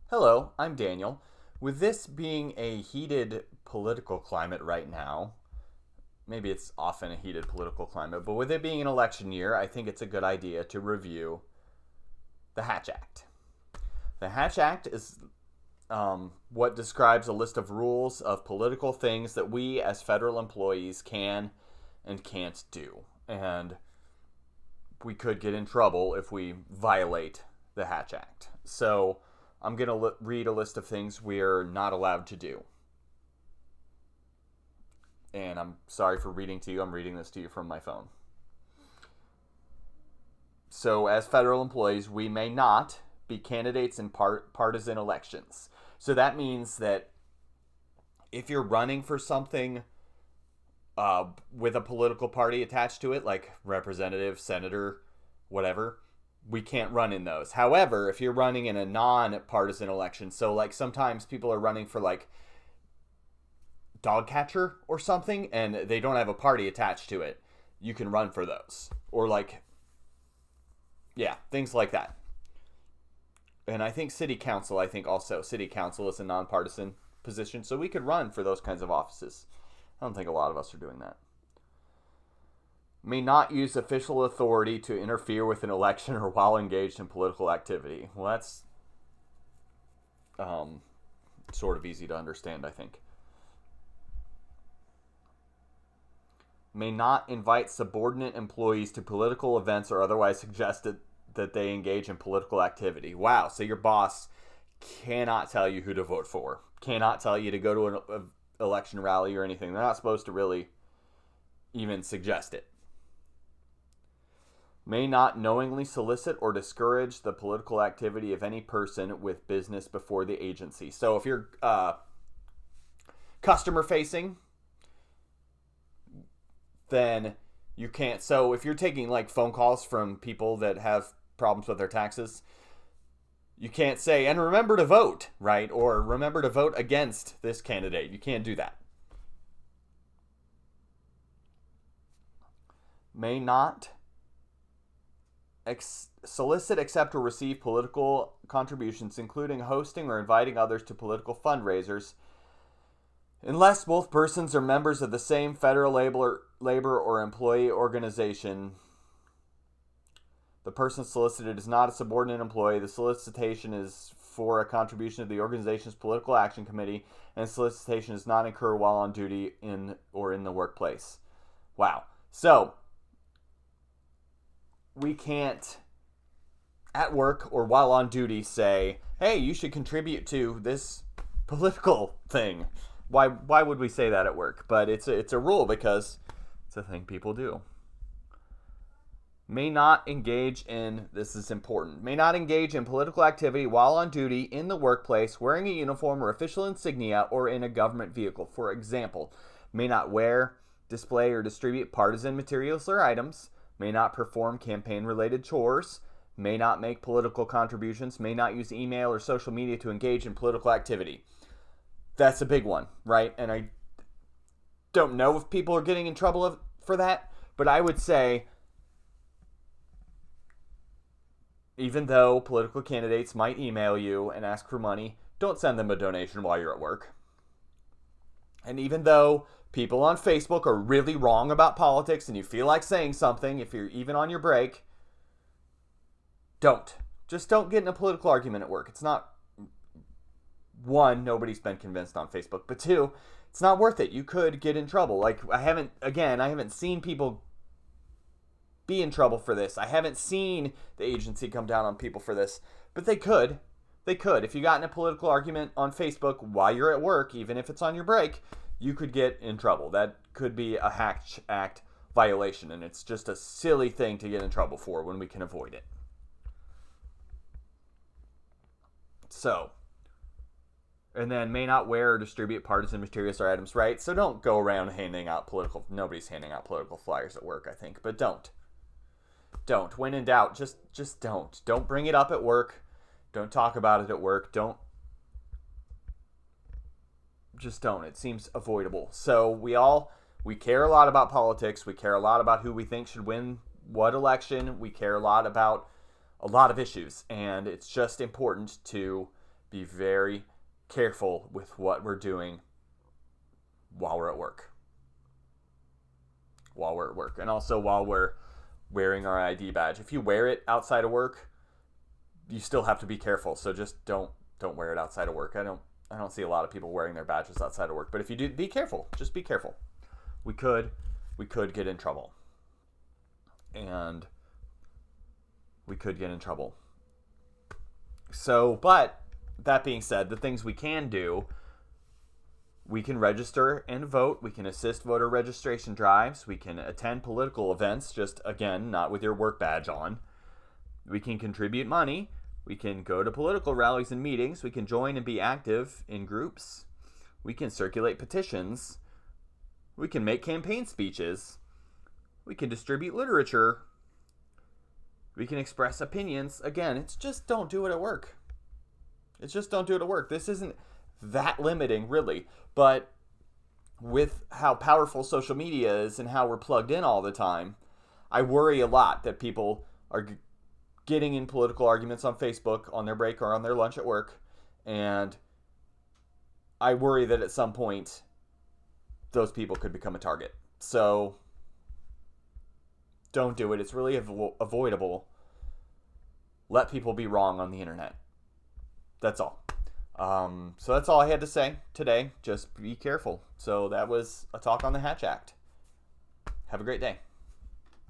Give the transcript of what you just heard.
Hello, I'm Daniel. With this being a heated political climate right now, maybe it's often a heated political climate, but with it being an election year, I think it's a good idea to review the Hatch Act. The Hatch Act is what describes a list of rules of political things that we as federal employees can and can't do. And we could get in trouble if we violate the Hatch Act. So I'm going to read a list of things we're not allowed to do. And I'm sorry for reading to you. I'm reading this to you from my phone. So, as federal employees, we may not be candidates in partisan elections. So that means that if you're running for something with a political party attached to it, like representative, senator, whatever, we can't run in those. However, if you're running in a non-partisan election, so like sometimes people are running for like dog catcher or something and they don't have a party attached to it, you can run for those. Or like, yeah, things like that. And I think city council is a nonpartisan position, so we could run for those kinds of offices. I don't think a lot of us are doing that. May not use official authority to interfere with an election or while engaged in political activity. Well, that's sort of easy to understand, I think. May not invite subordinate employees to political events or otherwise suggest that they engage in political activity. Wow, so your boss cannot tell you who to vote for, cannot tell you to go to an election rally or anything. They're not supposed to really even suggest it. May not knowingly solicit or discourage the political activity of any person with business before the agency. So if you're customer facing, then you can't. So if you're taking like phone calls from people that have problems with their taxes, you can't say, and remember to vote, right? Or remember to vote against this candidate. You can't do that. May not solicit, accept, or receive political contributions, including hosting or inviting others to political fundraisers, unless both persons are members of the same federal labor or employee organization. The person solicited is not a subordinate employee. The solicitation is for a contribution to the organization's political action committee, and solicitation does not incur while on duty in the workplace. Wow. So, we can't, at work or while on duty, say, hey, you should contribute to this political thing. Why would we say that at work? But it's a rule because it's a thing people do. May not engage in, this is important, may not engage in political activity while on duty in the workplace, wearing a uniform or official insignia, or in a government vehicle. For example, may not wear, display, or distribute partisan materials or items, may not perform campaign-related chores, may not make political contributions, may not use email or social media to engage in political activity. That's a big one, right? And I don't know if people are getting in trouble for that, but I would say, even though political candidates might email you and ask for money, don't send them a donation while you're at work. And even though people on Facebook are really wrong about politics and you feel like saying something, if you're even on your break, don't. Just don't get in a political argument at work. It's not, one, nobody's been convinced on Facebook, but two, it's not worth it. You could get in trouble. Like, I haven't seen people be in trouble for this. I haven't seen the agency come down on people for this, but they could. They could. If you got in a political argument on Facebook while you're at work, even if it's on your break, you could get in trouble. That could be a Hatch Act violation, and it's just a silly thing to get in trouble for when we can avoid it. So, and then may not wear or distribute partisan materials or items, right? So don't go around nobody's handing out political flyers at work, I think, but don't. When in doubt, just don't. Don't bring it up at work. Don't talk about it at work. Just don't. It seems avoidable. So we care a lot about politics. We care a lot about who we think should win what election. We care a lot about a lot of issues, and it's just important to be very careful with what we're doing while we're at work. And also while we're wearing our ID badge. If you wear it outside of work, you still have to be careful. So just don't wear it outside of work. I don't see a lot of people wearing their badges outside of work. But if you do, be careful. Just be careful. We could get in trouble. And we could get in trouble. So, but that being said, the things we can do, we can register and vote. We can assist voter registration drives. We can attend political events, just again, not with your work badge on. We can contribute money. We can go to political rallies and meetings. We can join and be active in groups. We can circulate petitions. We can make campaign speeches. We can distribute literature. We can express opinions. Again, it's just don't do it at work. It's just don't do it at work. This isn't that limiting, really. But with how powerful social media is and how we're plugged in all the time, I worry a lot that people are getting in political arguments on Facebook on their break or on their lunch at work. And I worry that at some point, those people could become a target. So don't do it. It's really avoidable. Let people be wrong on the internet. That's all. So that's all I had to say today. Just be careful. So that was a talk on the Hatch Act. Have a great day.